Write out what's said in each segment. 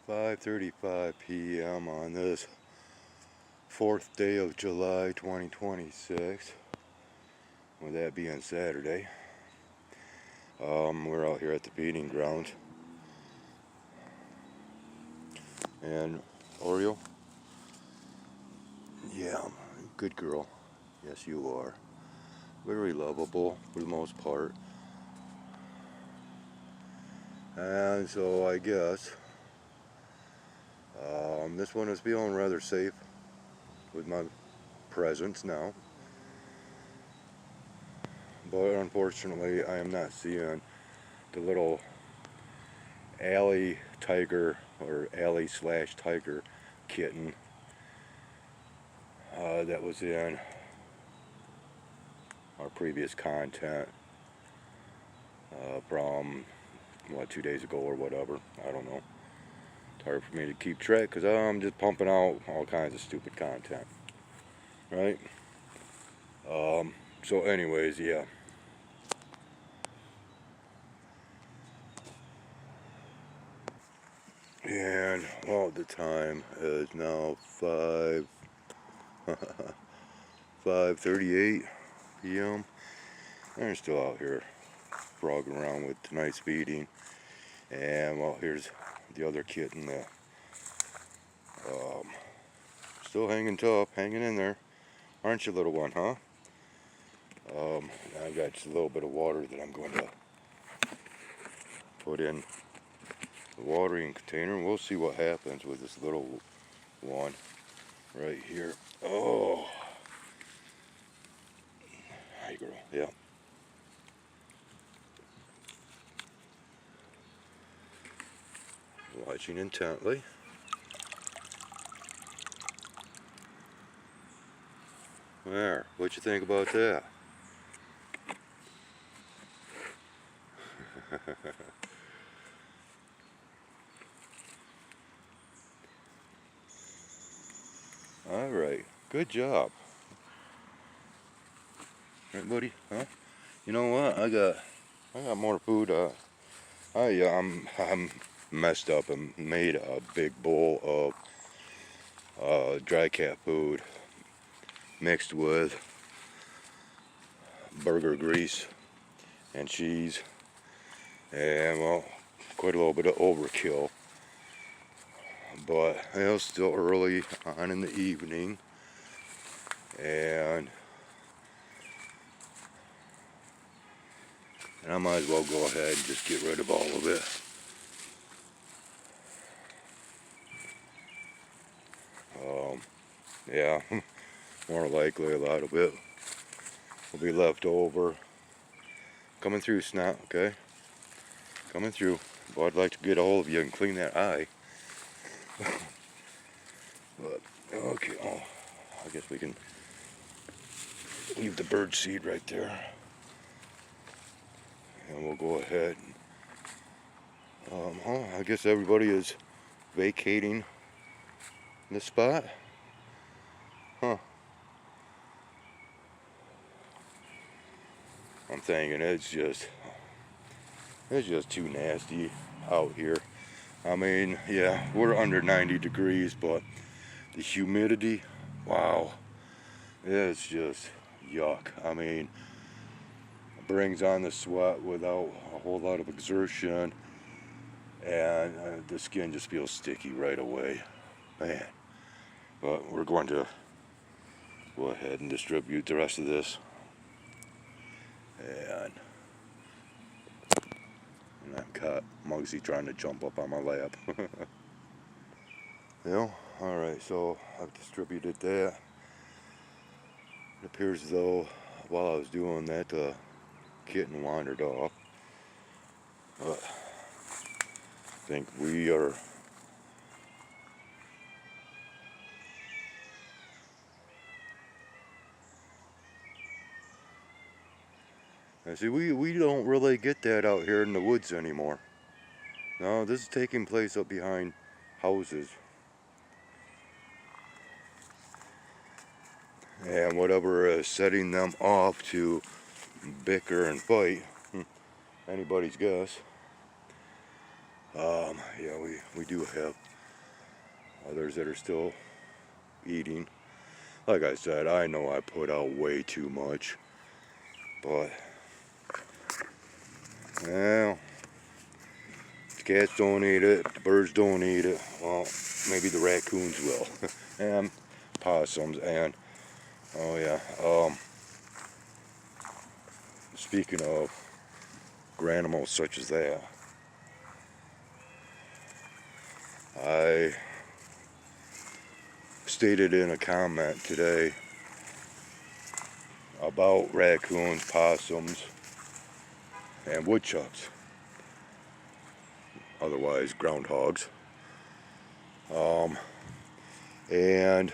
5:35 p.m. on this 4th day of July 2026, with that being Saturday. We're out here at the feeding ground, and Oreo, yeah, good girl, yes you are, very lovable for the most part. And so I guess this one is feeling rather safe with my presence now, but unfortunately I am not seeing the little alley tiger or alley/tiger kitten that was in our previous content from 2 days ago or whatever. I don't know. It's hard for me to keep track because I'm just pumping out all kinds of stupid content, right? So anyways, yeah. And well, the time is now 5:38 p.m. They're still out here frogging around with tonight's feeding. And well, here's the other kitten that still hanging tough, hanging in there. Aren't you, little one, huh? I've got just a little bit of water that I'm going to put in the watering container, and we'll see what happens with this little one right here. Oh, hi girl, yeah. Watching intently. There, what you think about that? All right, good job. Right, buddy? Huh? You know what? I got more food. I'm messed up and made a big bowl of dry cat food mixed with burger grease and cheese, and well, quite a little bit of overkill. But it was still early on in the evening, and I might as well go ahead and just get rid of all of it. Yeah, more likely a lot of it will be left over. Coming through, Snot, okay? Coming through. Well, I'd like to get a hold of you and clean that eye. But, okay, oh, I guess we can leave the bird seed right there. And we'll go ahead. I guess everybody is vacating the spot. Huh. I'm thinking it's just too nasty out here. I mean, yeah, we're under 90 degrees, but the humidity, wow, it's just yuck. I mean, it brings on the sweat without a whole lot of exertion, and the skin just feels sticky right away, man. But we're going to go ahead and distribute the rest of this, and I've got Muggsy trying to jump up on my lap. Yeah, alright, so I've distributed that. It appears as though while I was doing that, the kitten wandered off. But I think we are see, we don't really get that out here in the woods anymore. No, this is taking place up behind houses. And whatever is setting them off to bicker and fight, anybody's guess. Yeah, we do have others that are still eating. Like I said, I know I put out way too much, but well, the cats don't eat it, the birds don't eat it. Well, maybe the raccoons will, and possums. And oh yeah, speaking of granimals such as that, I stated in a comment today about raccoons, possums, and woodchucks, otherwise groundhogs. And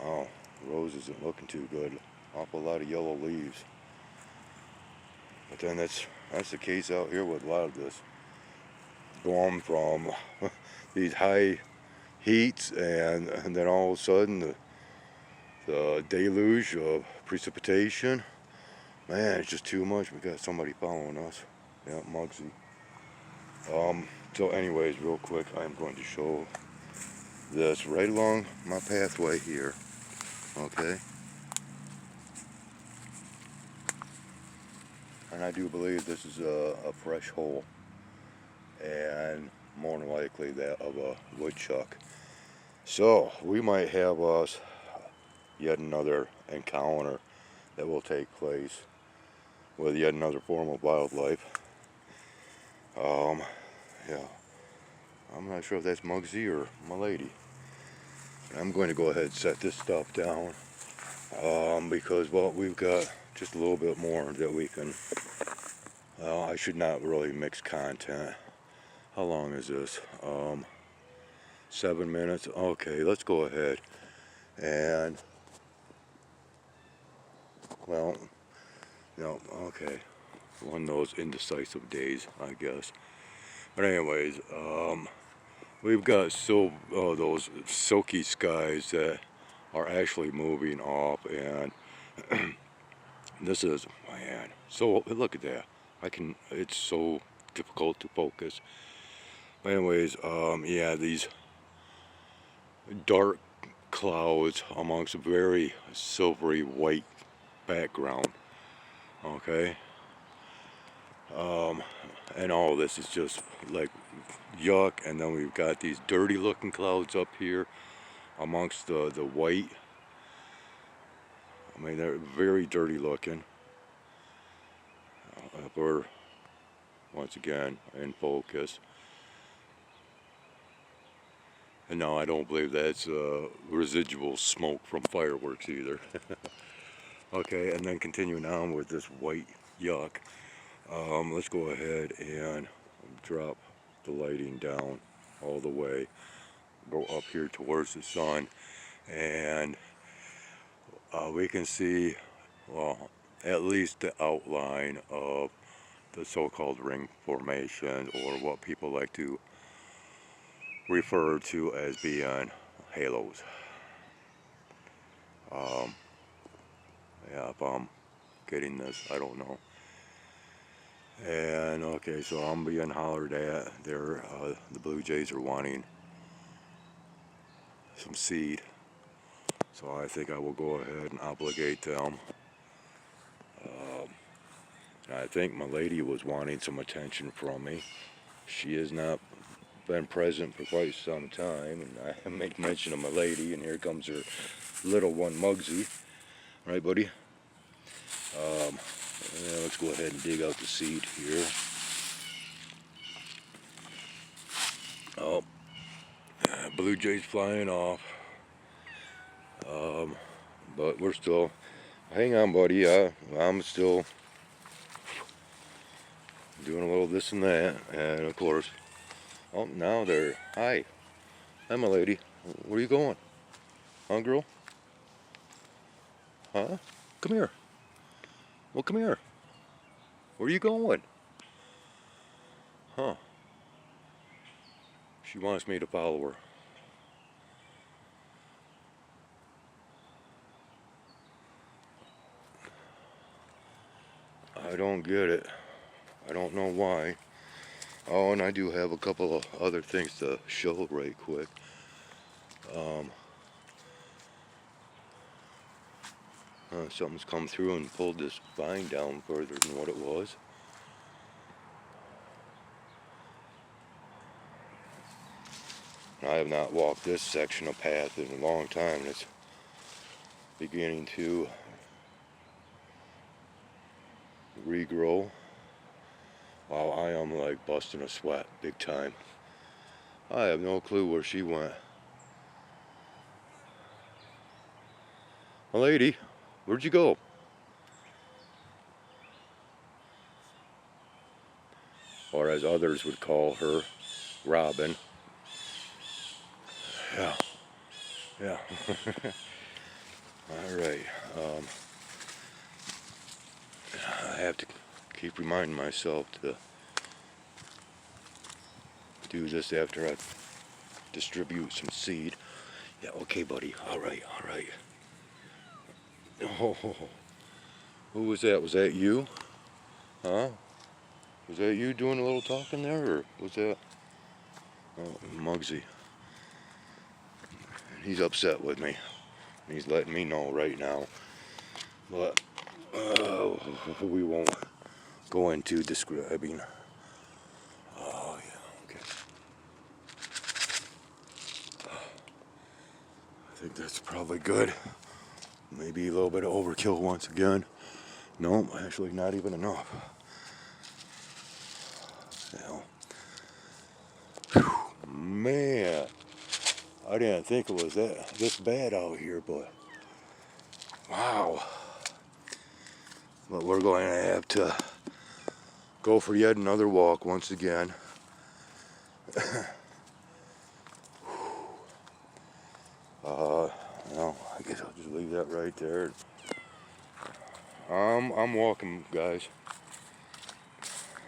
oh, rose isn't looking too good. Awful lot of yellow leaves. But then that's the case out here with a lot of this. Going from these high heats, and then all of a sudden the deluge of precipitation. Man, it's just too much. We got somebody following us. Yeah, Muggsy. So anyways, real quick, I'm going to show this right along my pathway here. Okay. And I do believe this is a fresh hole, and more than likely that of a woodchuck. So we might have us yet another encounter that will take place with yet another form of wildlife. Yeah, I'm not sure if that's Muggsy or my lady. I'm going to go ahead and set this stuff down, because, well, we've got just a little bit more that we can, I should not really mix content. How long is this? 7 minutes. Okay, let's go ahead and, well, no, okay, one of those indecisive days, I guess. But anyways, we've got those silky skies that are actually moving off, and this is, man, so look at that. It's so difficult to focus. But anyways, yeah, these dark clouds amongst a very silvery white background. Okay. And all this is just like yuck. And then we've got these dirty looking clouds up here amongst the white. I mean, they're very dirty looking. We're once again in focus. And no, I don't believe that's residual smoke from fireworks either. Okay, and then continuing on with this white yuck. Let's go ahead and drop the lighting down all the way. Go up here towards the sun, and we can see, well, at least the outline of the so-called ring formation, or what people like to refer to as being halos. Yeah, if I'm getting this, I don't know. And okay, so I'm being hollered at. There, the Blue Jays are wanting some seed, so I think I will go ahead and obligate them. I think my lady was wanting some attention from me. She has not been present for quite some time, and I make mention of my lady, and here comes her little one, Muggsy. Right, buddy? Yeah, let's go ahead and dig out the seed here. Oh, Blue Jays flying off. But we're still, hang on, buddy. I'm still doing a little this and that, and of course, oh, now they're, hi, my lady. Where are you going? Huh, girl? Huh? Come here. Well, come here. Where are you going? Huh? She wants me to follow her. I don't get it. I don't know why. Oh, and I do have a couple of other things to show right quick. Something's come through and pulled this vine down further than what it was. I have not walked this section of path in a long time, and it's beginning to regrow. Wow, I am like busting a sweat big time. I have no clue where she went. Lady, where'd you go? Or as others would call her, Robin. Yeah. Yeah. Alright. I have to keep reminding myself to do this after I distribute some seed. Yeah, okay, buddy. Alright, alright. Oh, who was that? Was that you? Huh? Was that you doing a little talking there, or was that Muggsy? He's upset with me. He's letting me know right now. But we won't go into describing. Oh, yeah, okay. I think that's probably good. Maybe a little bit of overkill once again. No, actually not even enough. Hell. Whew, man, I didn't think it was this bad out here, but wow. But we're going to have to go for yet another walk once again. Well, I guess I'll just leave that right there. I'm walking, guys.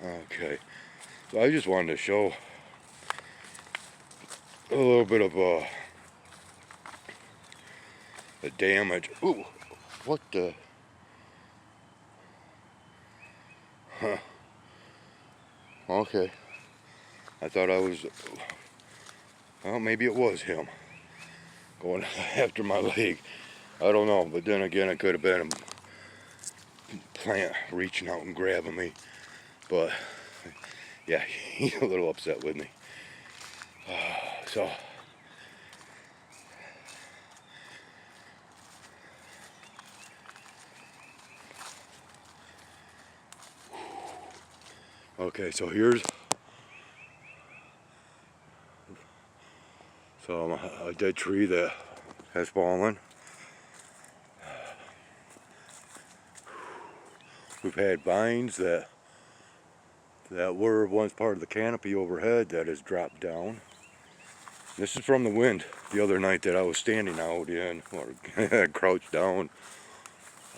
Okay, so I just wanted to show a little bit of the damage. Ooh, what the? Huh. Okay, I thought I was. Well, maybe it was him going after my leg. I don't know, but then again, it could have been a plant reaching out and grabbing me. But yeah, he's a little upset with me. So okay, so here's a dead tree that has fallen. We've had vines that were once part of the canopy overhead that has dropped down. This is from the wind the other night that I was standing out in, or crouched down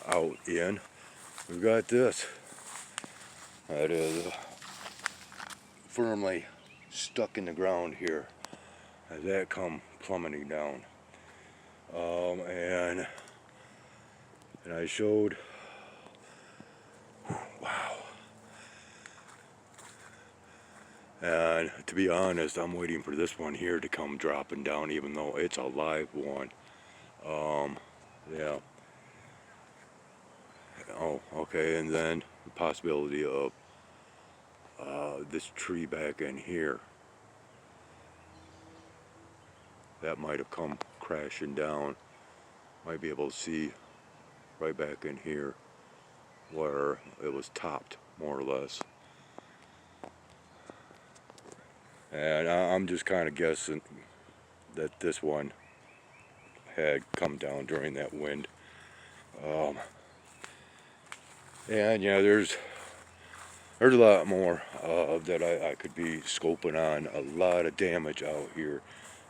out in. We've got this that is firmly stuck in the ground here as that come plummeting down. And I showed, wow. And to be honest, I'm waiting for this one here to come dropping down, even though it's a live one. Yeah. Oh, okay, and then the possibility of this tree back in here. That might have come crashing down. Might be able to see right back in here where it was topped, more or less. And I'm just kind of guessing that this one had come down during that wind. And yeah, there's a lot more that I could be scoping on. A lot of damage out here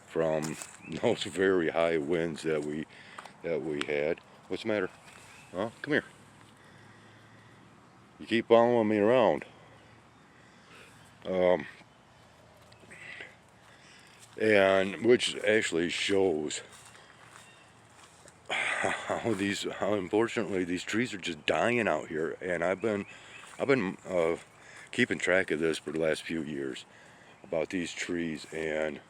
from those very high winds that we had. What's the matter? Huh? Come here. You keep following me around. And which actually shows how unfortunately these trees are just dying out here. And I've been keeping track of this for the last few years about these trees, and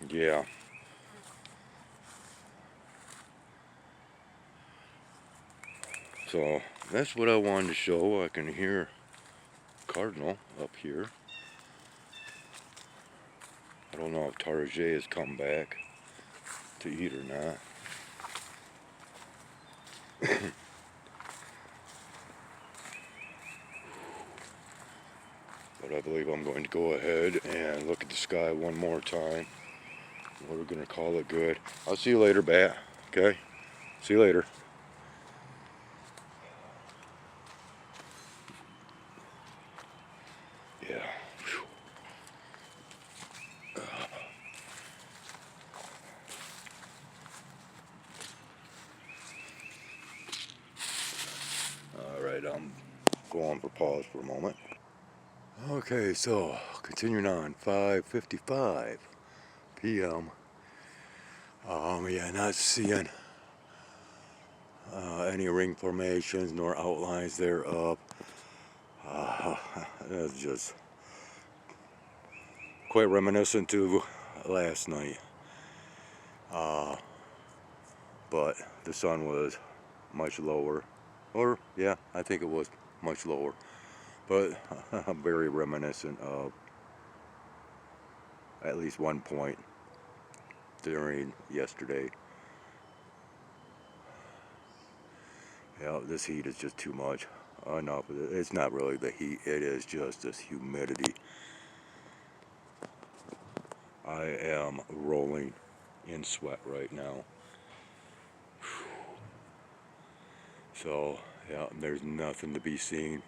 Yeah. So that's what I wanted to show. I can hear cardinal up here. I don't know if Tarjay has come back to eat or not. But I believe I'm going to go ahead and look at the sky one more time. We're going to call it good. I'll see you later, Bat. Okay? See you later. Yeah. Alright, I'm going for pause for a moment. Okay, so continuing on, 5:55 p.m. Yeah, not seeing any ring formations nor outlines thereof. It's just quite reminiscent to last night. But the sun was much lower. Or, yeah, I think it was much lower. But very reminiscent of at least one point during yesterday. Yeah, this heat is just too much. Enough. It's not really the heat, it is just this humidity. I am rolling in sweat right now. So, yeah, there's nothing to be seen.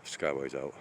Skyway's out.